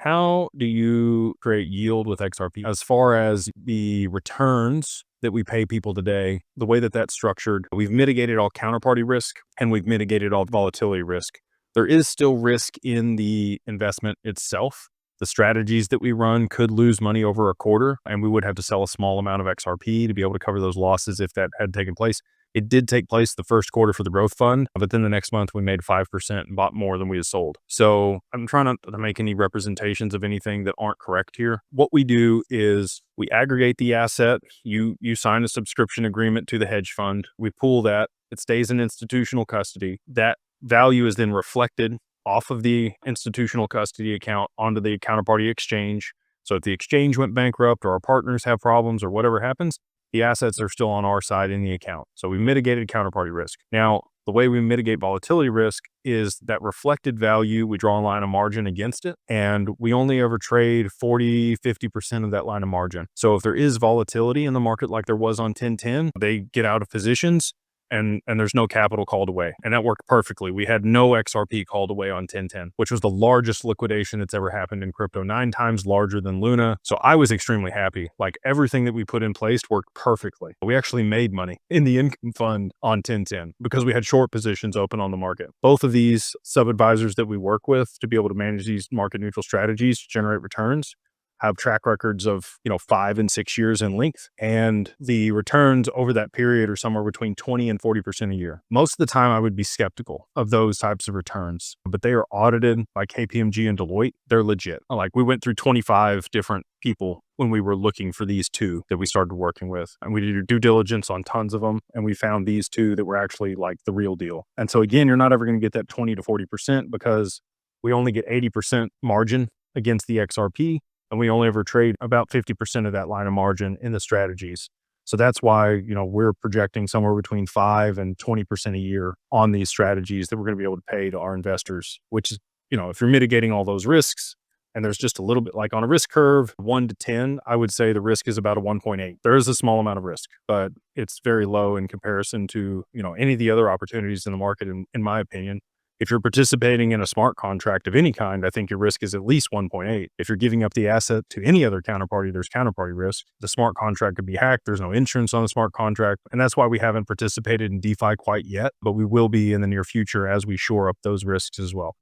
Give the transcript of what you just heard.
How do you create yield with XRP? As far as the returns that we pay people today, the way that that's structured, we've mitigated all counterparty risk and we've mitigated all volatility risk. There is still risk in the investment itself. The strategies that we run could lose money over a quarter, and we would have to sell a small amount of XRP to be able to cover those losses if that had taken place. It did take place the first quarter for the growth fund, but then the next month we made 5% and bought more than we had sold. So I'm trying not to make any representations of anything that aren't correct here. What we do is we aggregate the asset. You sign a subscription agreement to the hedge fund. We pool that. It stays in institutional custody. That value is then reflected off of the institutional custody account onto the counterparty exchange. So if the exchange went bankrupt or our partners have problems or whatever happens, the assets are still on our side in the account. So we mitigated counterparty risk. Now, the way we mitigate volatility risk is that reflected value, we draw a line of margin against it, and we only ever trade 40, 50% of that line of margin. So if there is volatility in the market like there was on 1010, they get out of positions and there's no capital called away. And that worked perfectly. We had no XRP called away on 1010, which was the largest liquidation that's ever happened in crypto, 9 times larger than Luna. So I was extremely happy. Like everything that we put in place worked perfectly. We actually made money in the income fund on 1010 because we had short positions open on the market. Both of these sub-advisors that we work with to be able to manage these market neutral strategies to generate returns have track records of 5 and 6 years in length, and the returns over that period are somewhere between 20 and 40% a year. Most of the time I would be skeptical of those types of returns, but they are audited by KPMG and Deloitte. They're legit. Like we went through 25 different people when we were looking for these two that we started working with, and we did due diligence on tons of them, and we found these two that were actually like the real deal. And so again, you're not ever going to get that 20 to 40% because we only get 80% margin against the XRP. And we only ever trade about 50% of that line of margin in the strategies. So that's why, we're projecting somewhere between 5 and 20% a year on these strategies that we're going to be able to pay to our investors, which is, if you're mitigating all those risks and there's just a little bit like on a risk curve, 1 to 10, I would say the risk is about a 1.8. There is a small amount of risk, but it's very low in comparison to, any of the other opportunities in the market, in my opinion. If you're participating in a smart contract of any kind, I think your risk is at least 1.8. If you're giving up the asset to any other counterparty, there's counterparty risk. The smart contract could be hacked. There's no insurance on the smart contract. And that's why we haven't participated in DeFi quite yet, but we will be in the near future as we shore up those risks as well.